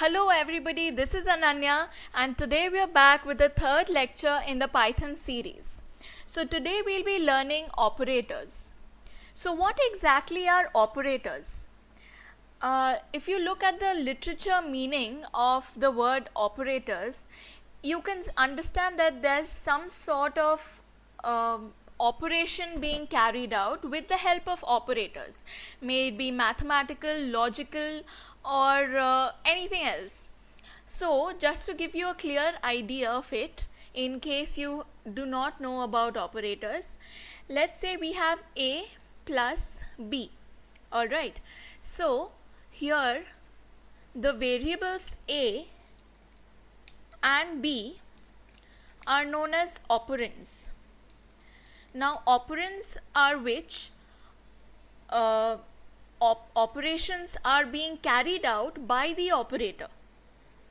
Hello everybody, this is Ananya and today we are back with the third lecture in the Python series. So today we'll be learning operators. So what exactly are operators? If you look at the literature meaning of the word operators, you can understand that there's some sort of operation being carried out with the help of operators, may it be mathematical, logical, or anything else. So just to give you a clear idea of it, in case you do not know about operators, let's say we have A plus B. Alright, so here the variables A and B are known as operands. Now operands are which operations are being carried out by the operator.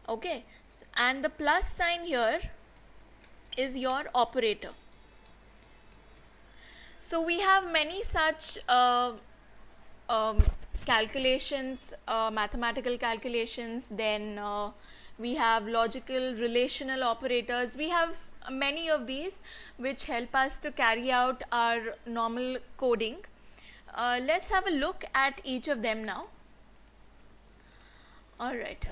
Okay, and the plus sign here is your operator. So we have many such calculations, mathematical calculations, then we have logical relational operators. We have many of these which help us to carry out our normal coding. Let's have a look at each of them now. Alright,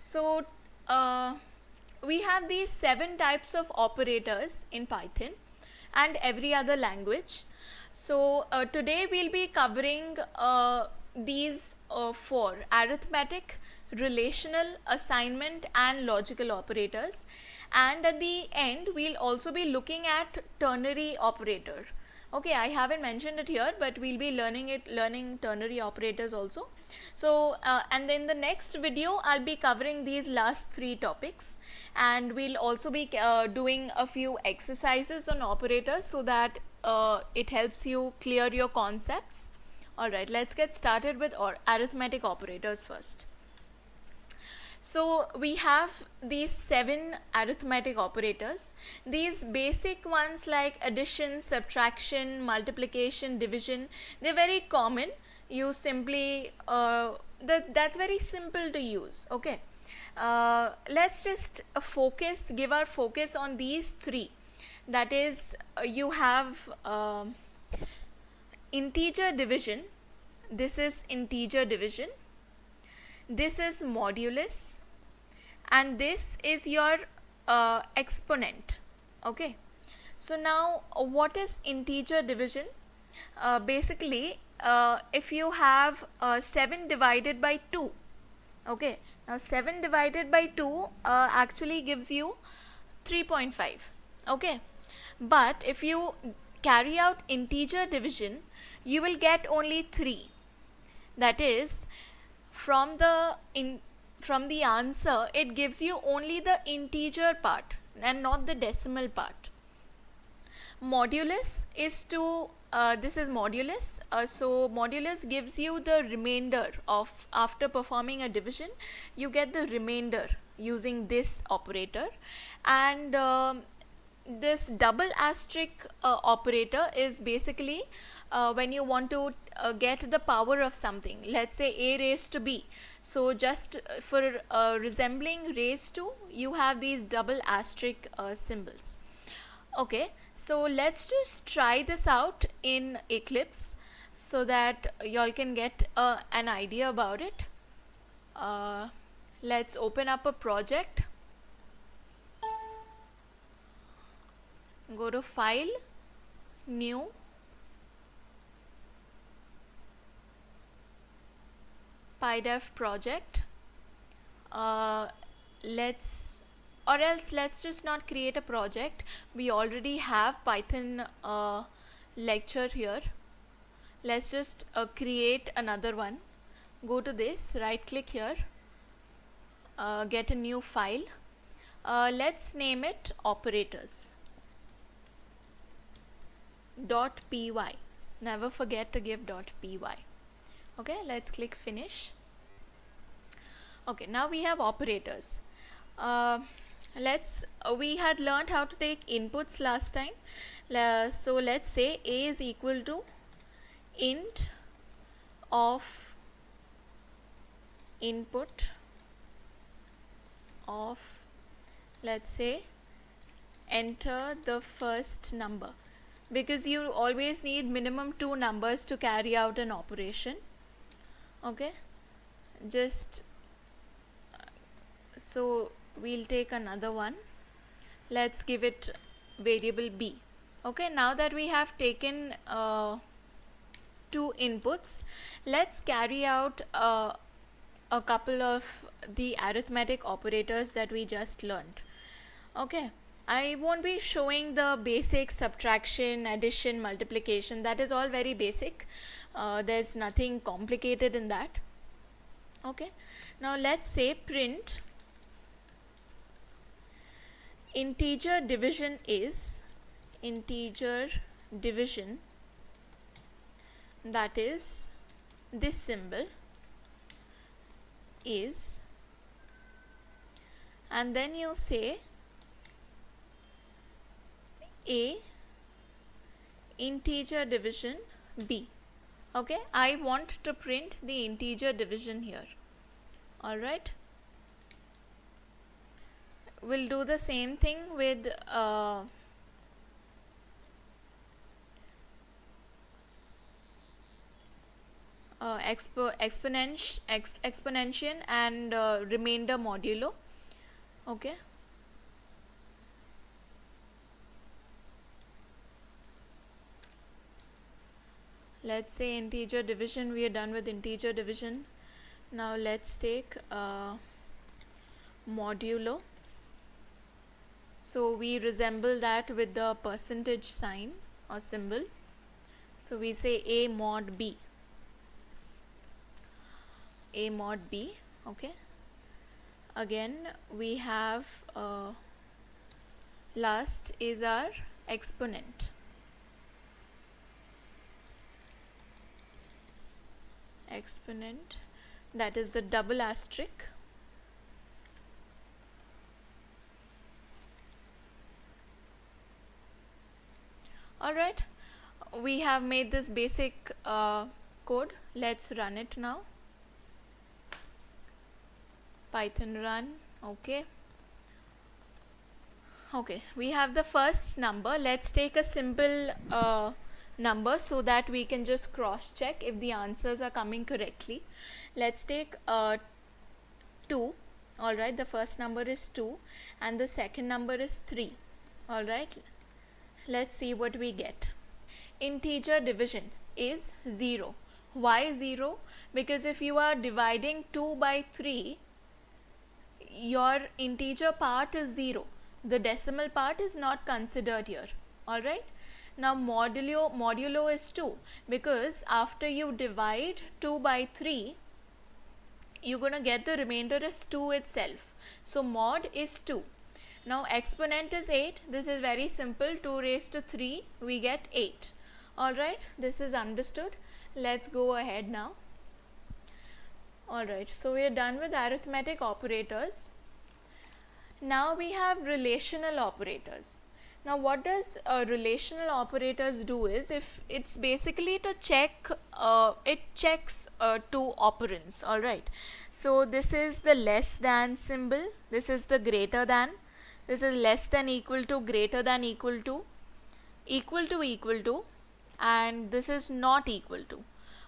so we have these 7 types of operators in Python and every other language. So today we'll be covering these 4: arithmetic, relational, assignment and logical operators, and at the end we'll also be looking at ternary operator. Okay, I haven't mentioned it here, but we'll be learning ternary operators also. So and in the next video I'll be covering these last 3 topics, and we'll also be doing a few exercises on operators so that it helps you clear your concepts. Alright, let's get started with arithmetic operators first. So we have these 7 arithmetic operators. These basic ones like addition, subtraction, multiplication, division, they're very common. You simply that's very simple to use. Okay, let's just give our focus on these 3. That is, you have integer division. This is integer division. This is modulus, and this is your exponent. Okay, so now what is integer division? Basically, if you have 7 divided by 2, okay, now 7 divided by 2 actually gives you 3.5. okay, but if you carry out integer division, you will get only 3. That is, from the answer it gives you only the integer part and not the decimal part. Modulus is to this is modulus. So modulus gives you the remainder of, after performing a division you get the remainder using this operator. And this double asterisk operator is basically when you want to get the power of something, let's say a raised to b. So just for resembling raised to, you have these double asterisk symbols. Okay, so let's just try this out in Eclipse so that y'all can get an idea about it. Let's open up a project. Go to File, New, PyDev project. Let's just not create a project. We already have Python lecture here. Let's just create another one. Go to this, right click here, get a new file. Let's name it operators .py. Never forget to give .py. Okay, let's click finish. Okay, now we have operators. We had learned how to take inputs last time. So let's say a is equal to int of input of, let's say, enter the first number, because you always need minimum 2 numbers to carry out an operation. Okay, just so we'll take another one. Let's give it variable b. Okay, now that we have taken 2 inputs, let's carry out a couple of the arithmetic operators that we just learned. Okay, I won't be showing the basic subtraction, addition, multiplication. That is all very basic. There's nothing complicated in that. Okay, now let's say print integer division is, integer division, that is this symbol is, and then you say a integer division b. Okay, I want to print the integer division here. Alright, we'll do the same thing with exponential and remainder modulo. Okay, let's say integer division, we are done with integer division. Now let's take modulo. So we resemble that with the percentage sign or symbol. So we say a mod b, a mod b. Okay, again we have last is our exponent. Exponent, that is the double asterisk. Alright, we have made this basic code. Let's run it now. Python run. Okay, we have the first number. Let's take a simple number so that we can just cross check if the answers are coming correctly. Let's take 2. Alright, the first number is 2 and the second number is 3. Alright, let's see what we get. Integer division is 0. Why 0? Because if you are dividing 2 by 3, your integer part is 0. The decimal part is not considered here. Alright, now modulo is 2, because after you divide 2 by 3, you're gonna get the remainder as 2 itself. So mod is 2. Now exponent is 8. This is very simple. 2 raised to 3, we get 8. Alright, this is understood. Let's go ahead now. Alright, so we are done with arithmetic operators. Now we have relational operators. Now what does relational operators do is, if it's basically to check, it checks 2 operands. Alright, so this is the less than symbol, this is the greater than, this is less than equal to, greater than equal to, equal to, and this is not equal to.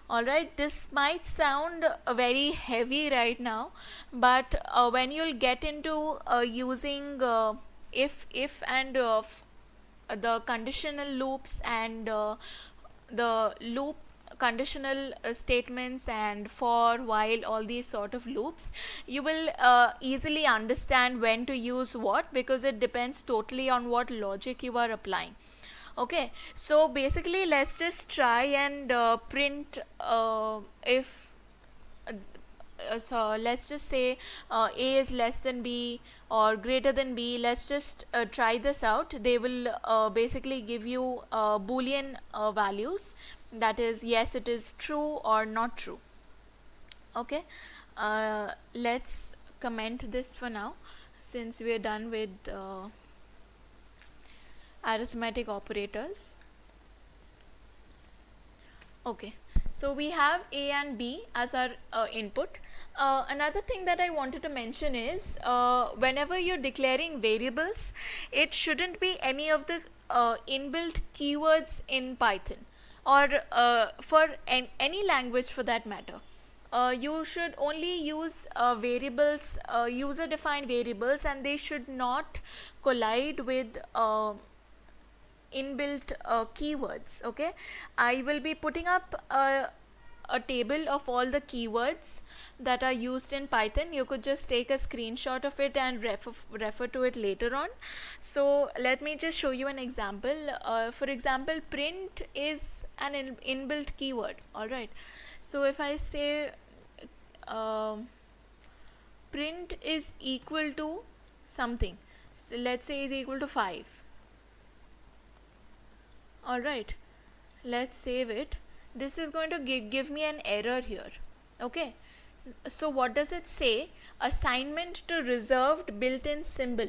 Alright, this might sound very heavy right now, but when you'll get into using if and the conditional loops and the loop conditional statements and for, while, all these sort of loops, you will easily understand when to use what, because it depends totally on what logic you are applying. Okay, so basically let's just try and print if so let's just say a is less than b or greater than b. Let's just try this out. They will basically give you boolean values, that is yes it is true or not true. Okay, let's comment this for now, since we are done with arithmetic operators. Okay, So we have A and B as our input. Another thing that I wanted to mention is whenever you're declaring variables, it shouldn't be any of the inbuilt keywords in Python, or for any language for that matter. You should only use variables, user defined variables, and they should not collide with inbuilt keywords. Okay, I will be putting up a table of all the keywords that are used in Python. You could just take a screenshot of it and refer to it later on. So let me just show you an example. For example, print is an inbuilt keyword. Alright, so if I say print is equal to something, so let's say is equal to 5. Alright, let's save it. This is going to give me an error here. Okay, so what does it say? Assignment to reserved built-in symbol.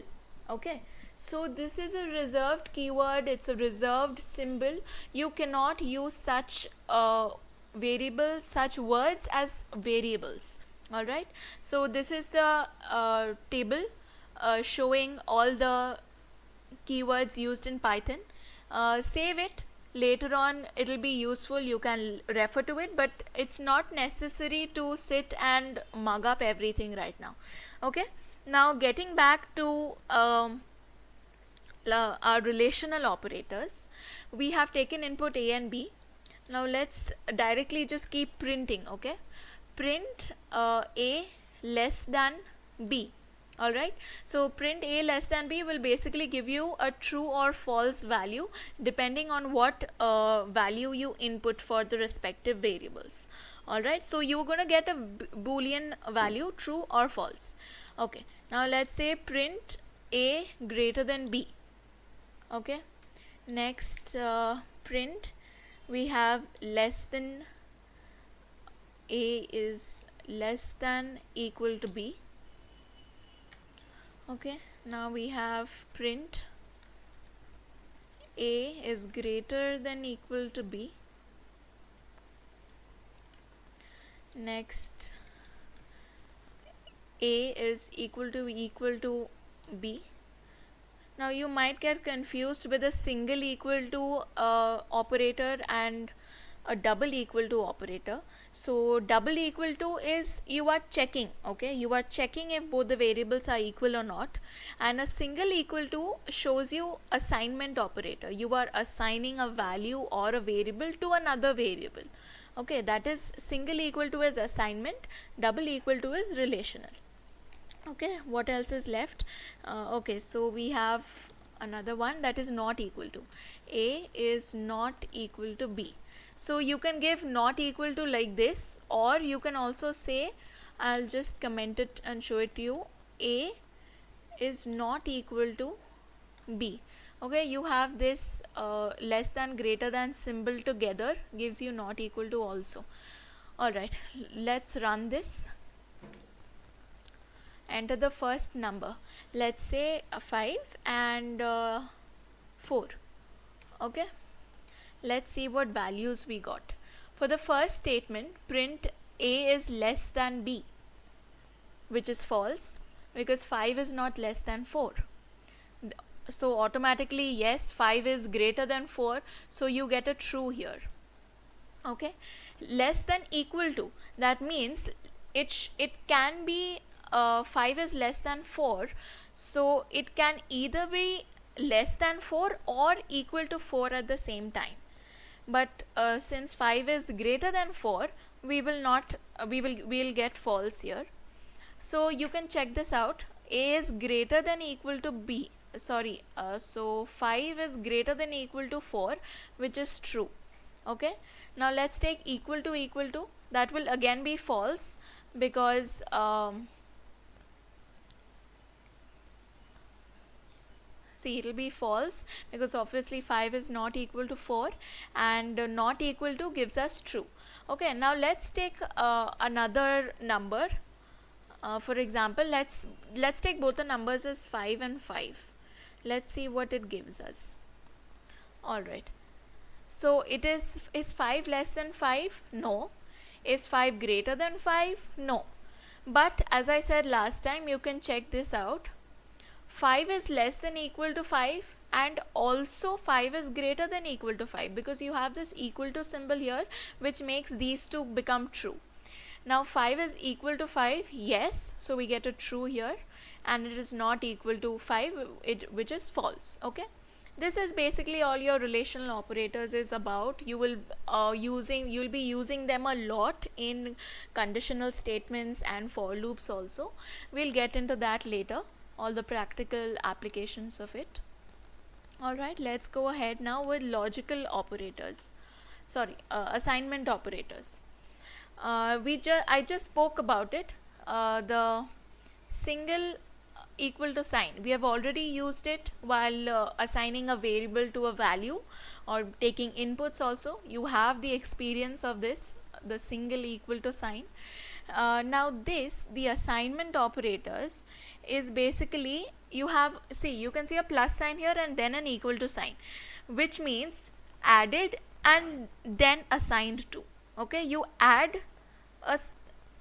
Okay, so this is a reserved keyword, it's a reserved symbol. You cannot use such variables, such words as variables. Alright, so this is the table showing all the keywords used in Python. Save it. Later on it'll be useful, you can refer to it, but it's not necessary to sit and mug up everything right now. Okay, now getting back to our relational operators, we have taken input A and B. Now let's directly just keep printing. Okay, print A less than B. Alright, so print A less than B will basically give you a true or false value depending on what value you input for the respective variables. Alright, so you're going to get a boolean value, true or false. Okay, now let's say print A greater than B. Okay, next print, we have less than, A is less than equal to B. Okay, now we have print A is greater than equal to B. Next, A is equal to B. Now you might get confused with a single equal to operator and a double equal to operator. So double equal to is you are checking. Okay, you are checking if both the variables are equal or not, and a single equal to shows you assignment operator. You are assigning a value or a variable to another variable. Okay, that is single equal to is assignment, double equal to is relational. Okay, what else is left? Okay, so we have another one, that is not equal to. A is not equal to B. So you can give not equal to like this, or you can also say, I'll just comment it and show it to you, A is not equal to B. Okay, you have this less than greater than symbol together, gives you not equal to also. Alright, let's run this. Enter the first number, let's say 5 and 4. Okay, let's see what values we got. For the first statement, print A is less than B, which is false because 5 is not less than 4. So automatically yes, 5 is greater than 4, so you get a true here. Okay, less than equal to, that means it can be 5 is less than 4, so it can either be less than 4 or equal to 4 at the same time. But since 5 is greater than 4, we will not we'll get false here. So you can check this out. A is greater than equal to B, sorry, so 5 is greater than equal to 4, which is true. Okay, now let's take equal to, that will again be false because see, it will be false because obviously 5 is not equal to 4, and not equal to gives us true. Okay, now let's take another number. For example, let's take both the numbers as 5 and 5. Let's see what it gives us. Alright, So it is 5 less than 5? No. Is 5 greater than 5? No. But as I said last time, you can check this out. 5 is less than equal to 5 and also 5 is greater than equal to 5, because you have this equal to symbol here which makes these two become true. Now 5 is equal to 5, yes, so we get a true here, and it is not equal to 5, which is false. Okay, this is basically all your relational operators is about. You will be using them a lot in conditional statements and for loops also. We'll get into that later, all the practical applications of it. Alright, let's go ahead now with logical operators. Assignment operators. I just spoke about it. The single equal to sign, we have already used it while assigning a variable to a value or taking inputs also. You have the experience of this, the single equal to sign. Now the assignment operators is basically, you can see a plus sign here and then an equal to sign, which means added and then assigned to. Okay, you add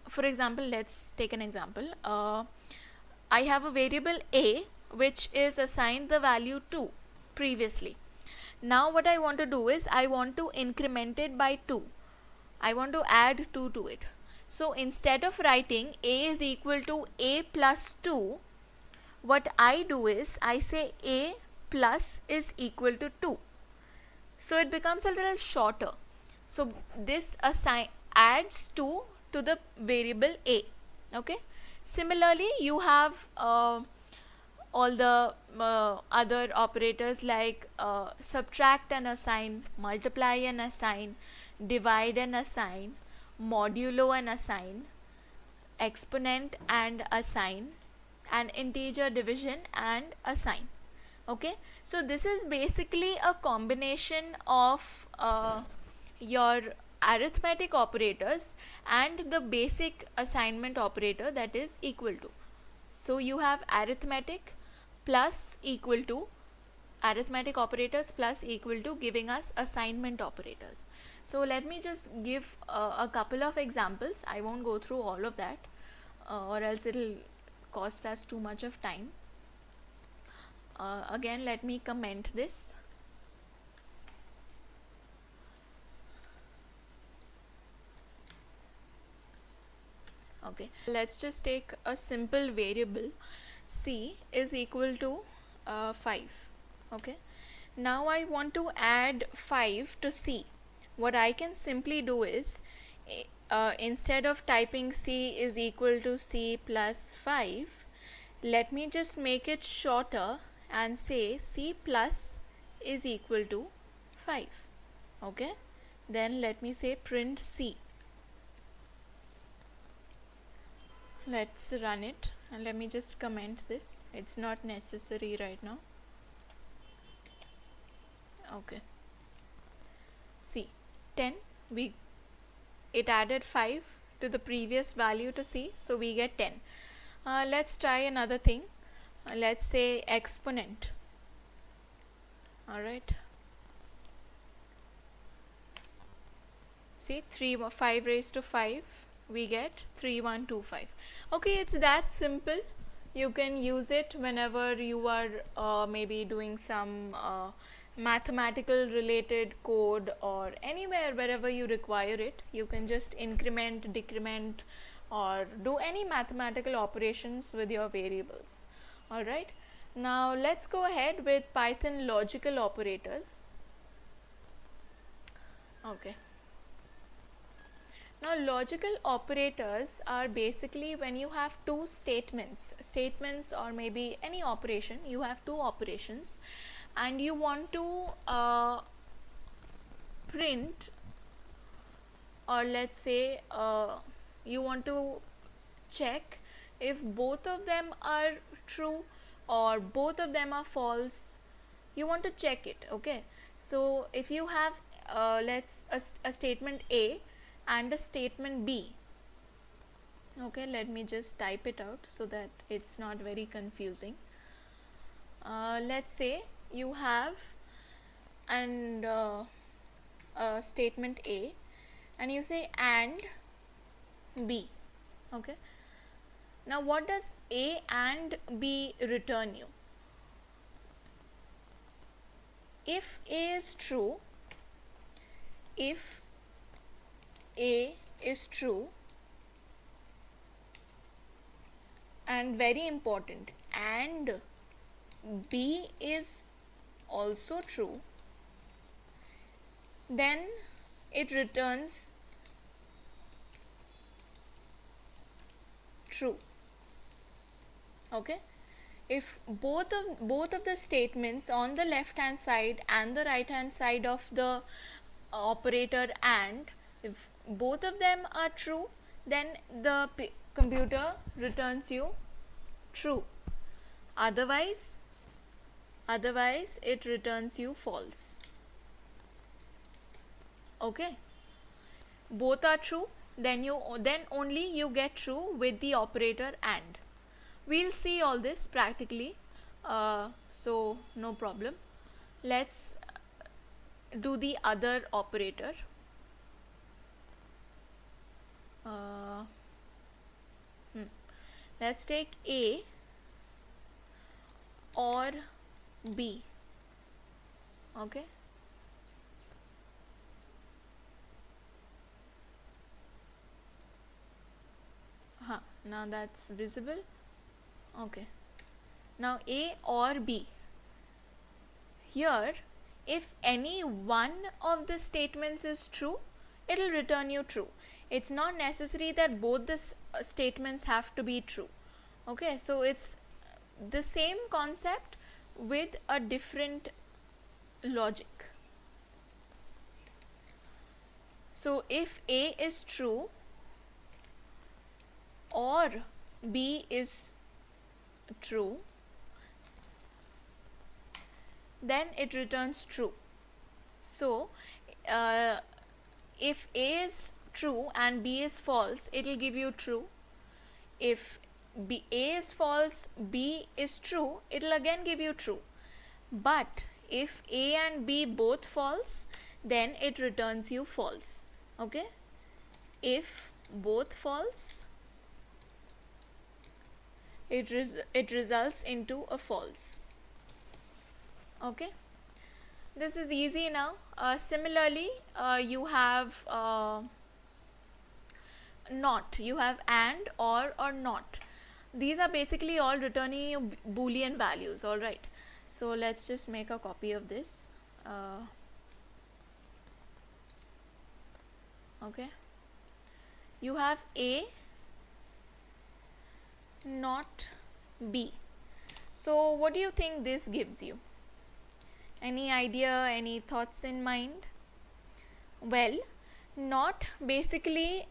for example, let's take an example. I have a variable a which is assigned the value 2 previously. Now what I want to do is I want to increment it by 2. I want to add 2 to it. So instead of writing a is equal to a plus 2, what I do is I say a plus is equal to 2. So it becomes a little shorter. So this adds 2 to the variable a. Okay. Similarly, you have all the other operators like subtract and assign, multiply and assign, divide and assign, modulo and assign, exponent and assign, and integer division and assign. Okay, so this is basically a combination of your arithmetic operators and the basic assignment operator, that is equal to. So you have arithmetic plus equal to, arithmetic operators plus equal to, giving us assignment operators. So let me just give a couple of examples. I won't go through all of that or else it'll cost us too much of time. Again, let me comment this. Okay, let's just take a simple variable. C is equal to 5. Okay, now I want to add 5 to C. What I can simply do is instead of typing C is equal to C plus 5, let me just make it shorter and say C plus is equal to 5. Okay, then let me say print C. Let's run it and let me just comment this. It's not necessary right now. Okay, see, 10, it added 5 to the previous value to C, so we get 10. Let's try another thing. Let's say exponent. Alright, see, 5 raised to 5, we get 3125. Okay, it's that simple. You can use it whenever you are maybe doing some mathematical related code or anywhere wherever you require it. You can just increment, decrement, or do any mathematical operations with your variables. Alright, now let's go ahead with Python logical operators. Okay. Now logical operators are basically when you have two statements or maybe any operation, you have two operations and you want to print, or let's say you want to check if both of them are true or both of them are false. You want to check it. Okay, so if you have a statement A and a statement B. Okay, let me just type it out so that it's not very confusing. Let's say you have, and statement A, and you say and B. Okay, now what does A and B return you? If A is true, if A is true, and very important, and B is also true, then it returns true. Okay, if both of the statements on the left hand side and the right hand side of the operator and, if both of them are true, then the computer returns you true. Otherwise it returns you false. Okay, both are true, then only you get true with the operator and. We'll see all this practically, so no problem. Let's do the other operator. Let's take A or B. Okay, now that's visible. Okay, now A or B. Here, if any one of the statements is true, it will return you true. It's not necessary that both the statements have to be true. Okay, so it's the same concept with a different logic. So if A is true or B is true, then it returns true. So if A is true and B is false, it will give you true. If A is false, B is true, it will again give you true. But if A and B both false, then it returns you false. Okay, if both false, it results into a false. Okay, this is easy now. Similarly, you have not, you have and, or not. These are basically all returning you boolean values. All right, so let's just make a copy of this. Okay, you have A, not B. So what do you think this gives you? Any idea, any thoughts in mind? Well, not basically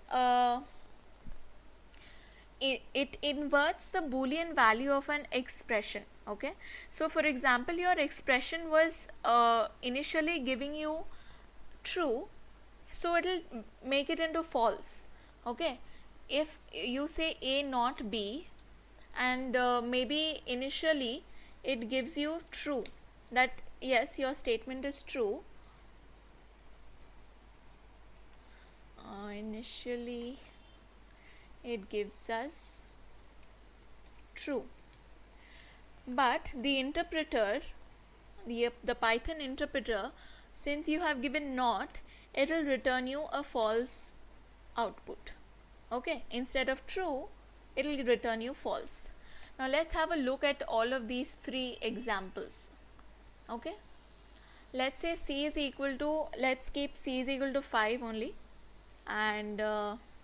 it inverts the boolean value of an expression. Okay, so for example, your expression was initially giving you true, so it will make it into false. Okay, if you say A not B, and maybe initially it gives you true, that yes, your statement is true. Initially it gives us true, but the interpreter, the Python interpreter, since you have given not, it will return you a false output. Okay, instead of true, it will return you false. Now let's have a look at all of these three examples. Okay, let's say C is equal to, let's keep C is equal to 5 only, and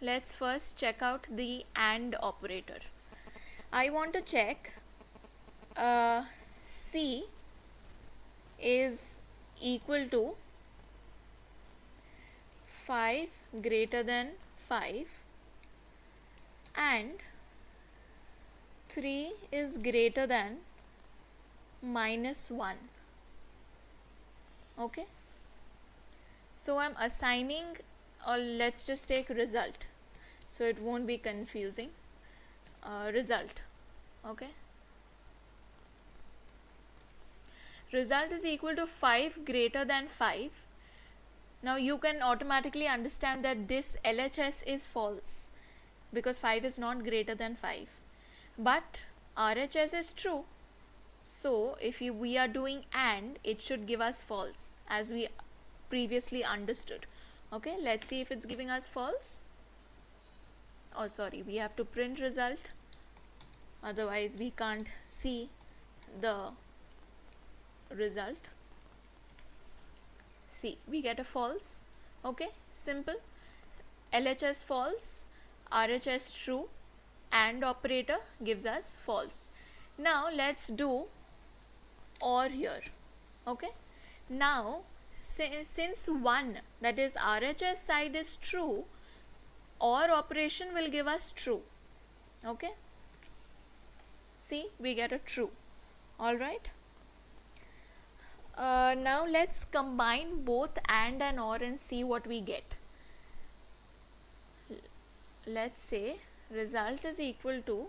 let's first check out the AND operator. I want to check C is equal to 5 greater than 5 and 3 is greater than -1. Okay, so I'm assigning, or let's just take result so it won't be confusing. Result. Okay, result is equal to 5 greater than 5. Now you can automatically understand that this LHS is false because 5 is not greater than 5, but RHS is true. So if we are doing AND, it should give us false as we previously understood. Okay, let's see if it's giving us false. Oh sorry, we have to print result, otherwise we can't see the result. See, we get a false. Okay, simple. LHS false, RHS true, AND operator gives us false. Now let's do OR here. Okay, now since 1, that is RHS side, is true, OR operation will give us true. Okay, see, we get a true. Alright, now let's combine both AND and OR and see what we get. Let's say result is equal to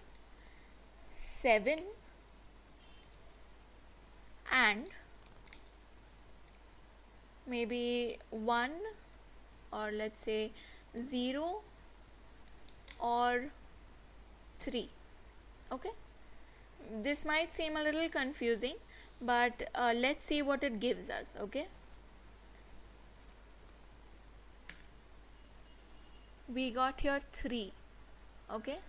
7 and maybe 1, or let's say 0 or 3. Okay, this might seem a little confusing, but let's see what it gives us. Okay, we got here 3. Okay,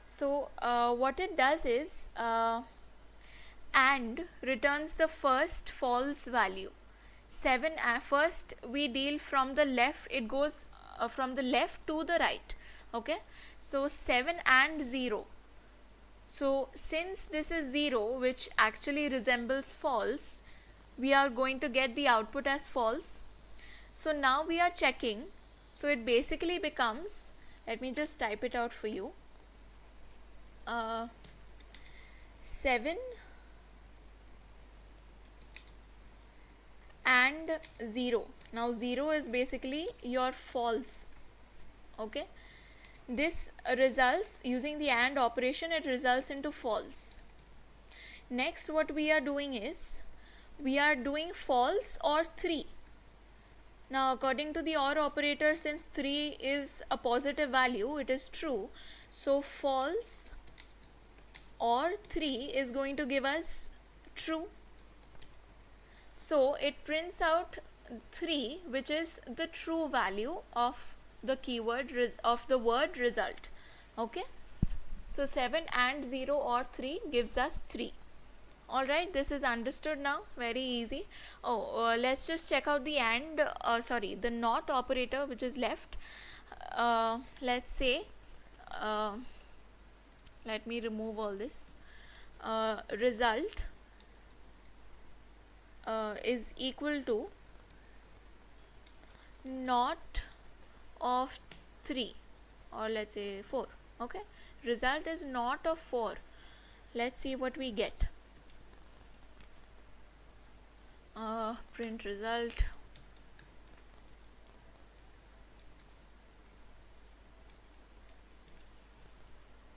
so what it does is AND returns the first false value. 7, first we deal from the left, it goes from the left to the right. Okay, so 7 and 0. So since this is 0, which actually resembles false, we are going to get the output as false. So now we are checking. So it basically becomes, let me just type it out for you, 7 and 0. Now 0 is basically your false. Okay, this results, using the AND operation, it results into false. Next what we are doing is, we are doing false or 3. Now according to the OR operator, since 3 is a positive value, it is true. So false or 3 is going to give us true. So it prints out 3, which is the true value of the keyword of the word result. Okay, so 7 and 0 or 3 gives us 3. Alright, this is understood now, very easy. Let's just check out the AND, the NOT operator which is left. Let's say, let me remove all this. Result is equal to NOT of 3, or let's say 4. Okay, result is NOT of 4. Let's see what we get. Print result.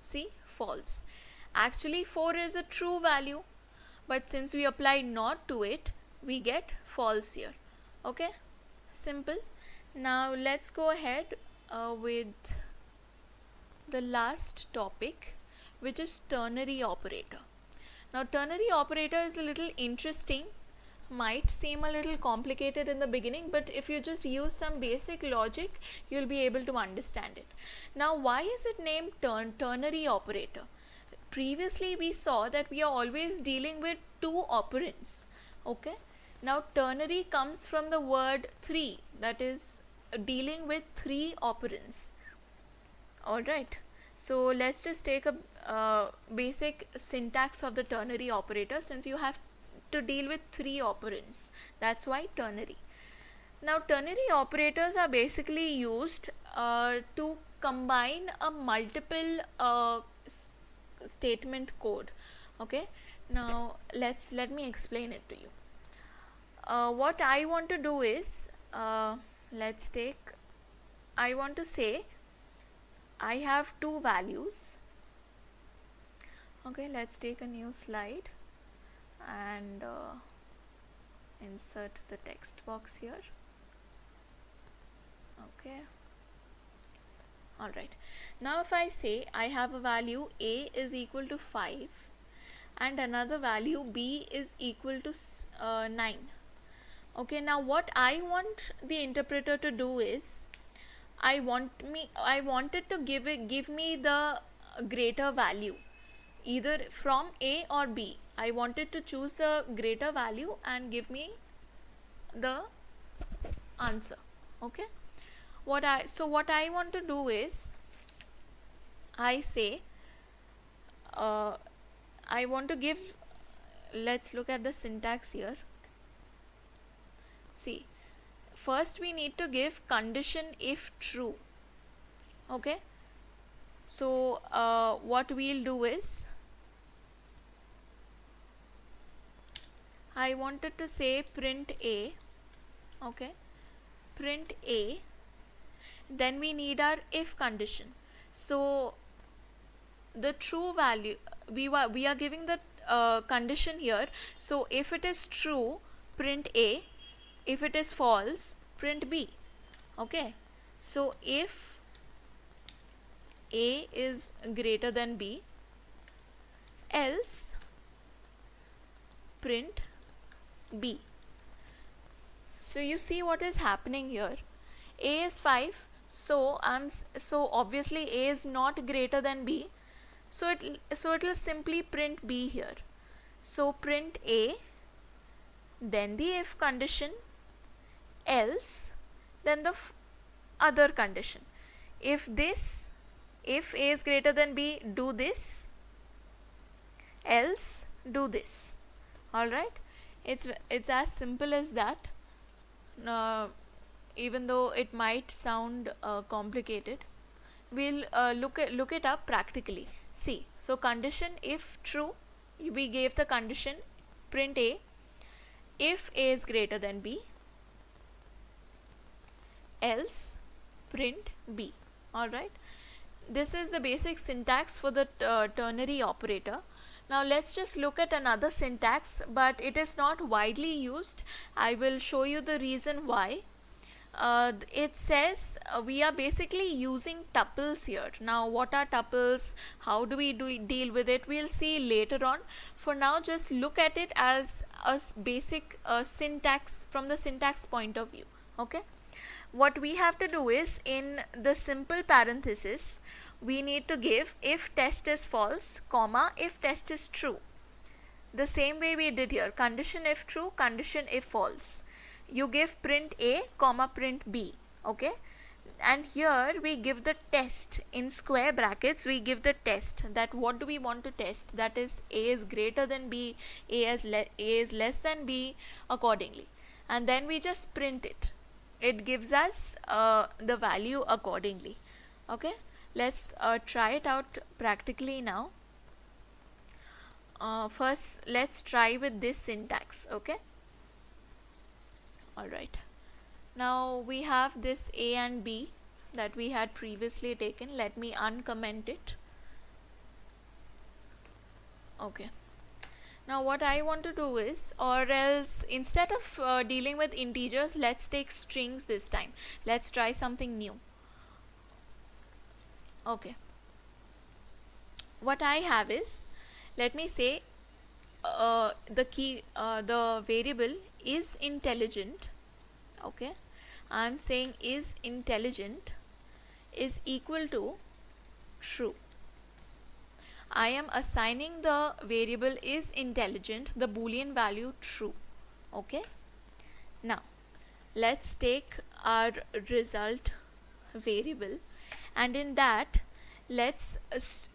See, false. Actually 4 is a true value, but since we applied NOT to it, we get false here. Okay, simple. Now let's go ahead with the last topic, which is ternary operator. Now ternary operator is a little interesting, might seem a little complicated in the beginning, but if you just use some basic logic, you'll be able to understand it. Now why is it named ternary operator? Previously we saw that we are always dealing with 2 operands. Okay, now ternary comes from the word 3, that is dealing with 3 operands. Alright, so let's just take a basic syntax of the ternary operator, since you have to deal with 3 operands. That's why ternary. Now ternary operators are basically used to combine a multiple statement code. Okay, now let me explain it to you. What I want to do is, let's take, I want to say I have 2 values. Okay, let's take a new slide and insert the text box here. Okay, all right. Now if I say I have a value a is equal to 5 and another value b is equal to 9. Okay, now what I want the interpreter to do is I want it to give me the greater value either from a or b. I want it to choose the greater value and give me the answer. Okay, what I want to do is I say I want to give, let's look at the syntax here. See, first we need to give condition if true. Okay, so what we'll do is I wanted to say print a. Okay, print a, then we need our if condition. So the true value, we are giving the condition here. So if it is true, print a. If it is false, print b. Okay, so if a is greater than b, else print b. So you see what is happening here. A is 5, so obviously a is not greater than b, so it will simply print b here. So print a, then the if condition, else, then the other condition. If a is greater than b, do this, else do this. All right, it's as simple as that. Even though it might sound complicated, we'll look it up practically. See, so condition if true, we gave the condition print a if a is greater than b, else print b. All right, this is the basic syntax for the ternary operator. Now let's just look at another syntax, but it is not widely used. I will show you the reason why. It says we are basically using tuples here. Now what are tuples, how do we deal with it, we'll see later on. For now, just look at it as a basic syntax from the syntax point of view. Okay, what we have to do is, in the simple parenthesis, we need to give if test is false, comma, if test is true. The same way we did here, condition if true, condition if false. You give print a, comma, print b. Okay, and here we give the test in square brackets. We give the test, that what do we want to test, that is a is greater than b, a is less than b, accordingly, and then we just print it. It gives us the value accordingly. Okay, let's try it out practically now. First let's try with this syntax. Okay, all right, now we have this a and b that we had previously taken. Let me uncomment it. Okay, now what I want to do is, or else instead of dealing with integers, let's take strings this time. Let's try something new. Okay, what I have is, let me say the variable is intelligent. Okay, I'm saying is intelligent is equal to true. I am assigning the variable is intelligent the boolean value true. Okay, now let's take our result variable, and in that let's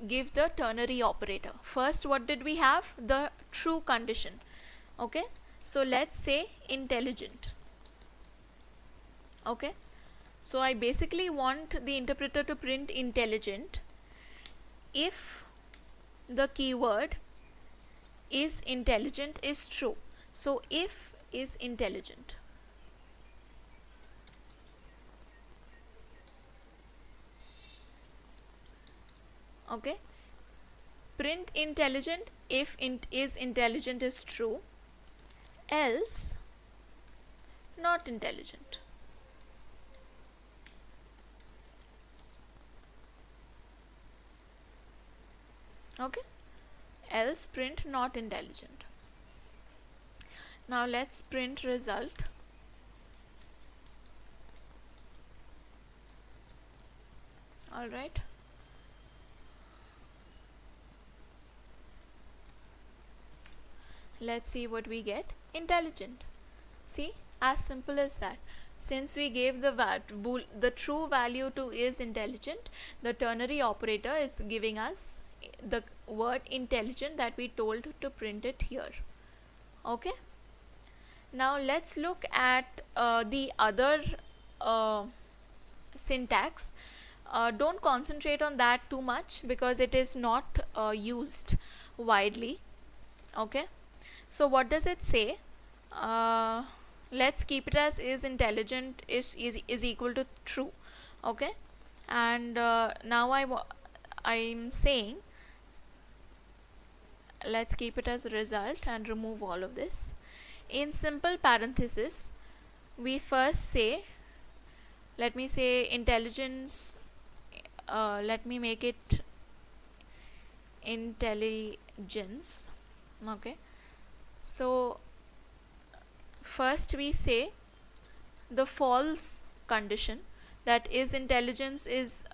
give the ternary operator. First, what did we have? The true condition. Okay, so let's say intelligent. Okay, so I basically want the interpreter to print intelligent if the keyword is intelligent is true. So if is intelligent. Okay, print intelligent if is intelligent is true, else not intelligent. Okay, else print not intelligent. Now let's print result. All right, let's see what we get. Intelligent. See, as simple as that. Since we gave the true value to is intelligent, the ternary operator is giving us the word intelligent that we told to print it here. Okay, now let's look at the other syntax. Don't concentrate on that too much because it is not used widely. Okay, so what does it say? Let's keep it as is intelligent is equal to true. Okay, and now I'm saying let's keep it as a result and remove all of this. In simple parenthesis, we first say, let me say intelligence, let me make it intelligence. Okay, so first we say the false condition, that is intelligence is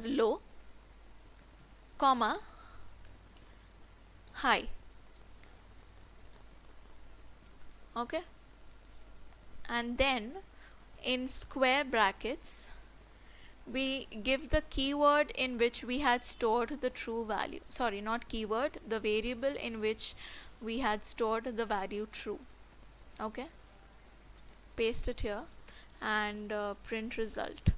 low, comma, high. Okay, and then in square brackets we give the keyword in which we had stored the true value, sorry, not keyword, the variable in which we had stored the value true. Okay, paste it here and print result.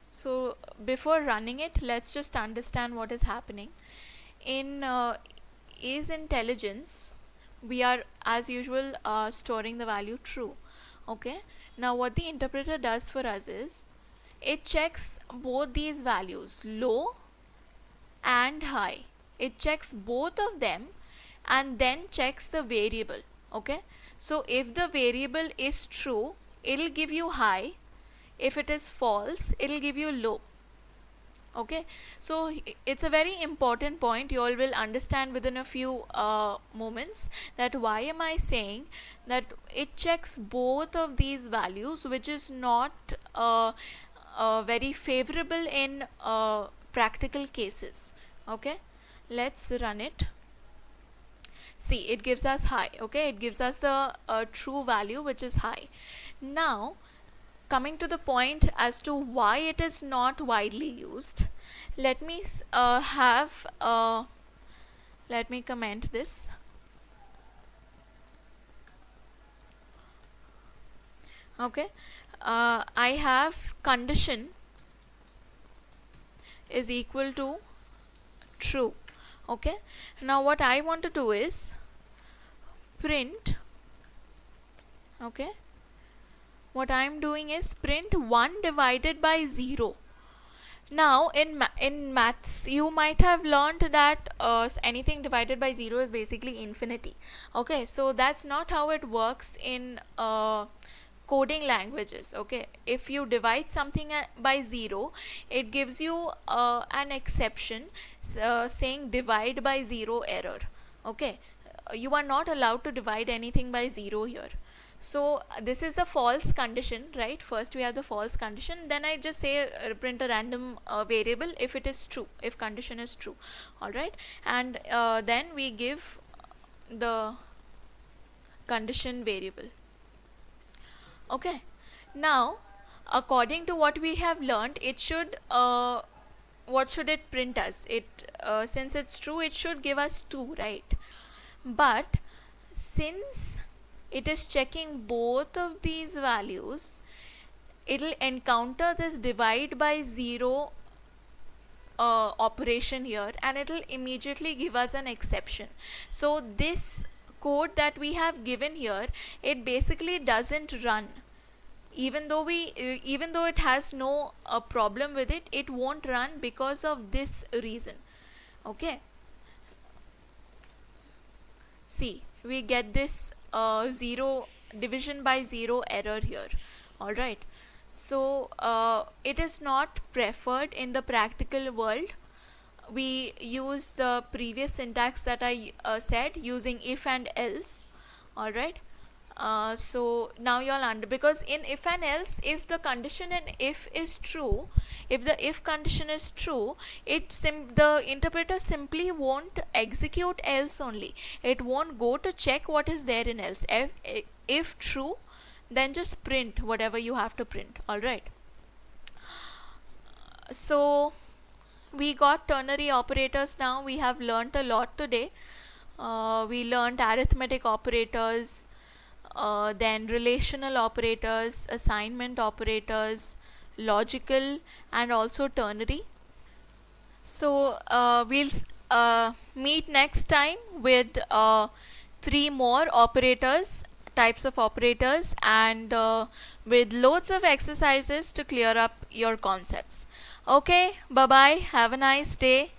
So before running it, let's just understand what is happening. In is intelligence, we are as usual storing the value true. Okay, now what the interpreter does for us is it checks both these values, low and high. It checks both of them and then checks the variable. Okay, so if the variable is true, it'll give you high. If it is false, it'll give you low. Okay, so it's a very important point. You all will understand within a few moments that why am I saying that it checks both of these values, which is not very favorable in practical cases. Okay, let's run it. See, it gives us high. Okay, it gives us the true value, which is high. Now coming to the point as to why it is not widely used, let me let me comment this. Okay, I have condition is equal to true. Okay, now what I want to do is print. Okay, what I am doing is print 1 divided by 0. Now in maths you might have learned that anything divided by 0 is basically infinity. Okay, so that's not how it works in coding languages. Okay, if you divide something by 0, it gives you an exception saying divide by 0 error. Okay, you are not allowed to divide anything by 0 here. So this is the false condition, right? First we have the false condition, then I just say print a random variable if it is true, if condition is true. All right, and then we give the condition variable. Okay, now according to what we have learned, it should what should it print us? It since it's true, it should give us 2, right? But since it is checking both of these values, it'll encounter this divide by 0 operation here, and it'll immediately give us an exception. So this code that we have given here, it basically doesn't run. Even though it has no problem with it, it won't run because of this reason. Okay, see, we get this 0 division by 0 error here. All right, so it is not preferred in the practical world. we use the previous syntax that I said, using if and else. All right. So now you'll understand, because in if and else, if the condition in if is true, if the if condition is true, the interpreter simply won't execute else only. It won't go to check what is there in else. If true, then just print whatever you have to print. All right. So we got ternary operators now. We have learnt a lot today. We learnt arithmetic operators, then relational operators, assignment operators, logical, and also ternary. So we'll meet next time with 3 more operators, types of operators, and with loads of exercises to clear up your concepts. Okay, bye bye, have a nice day.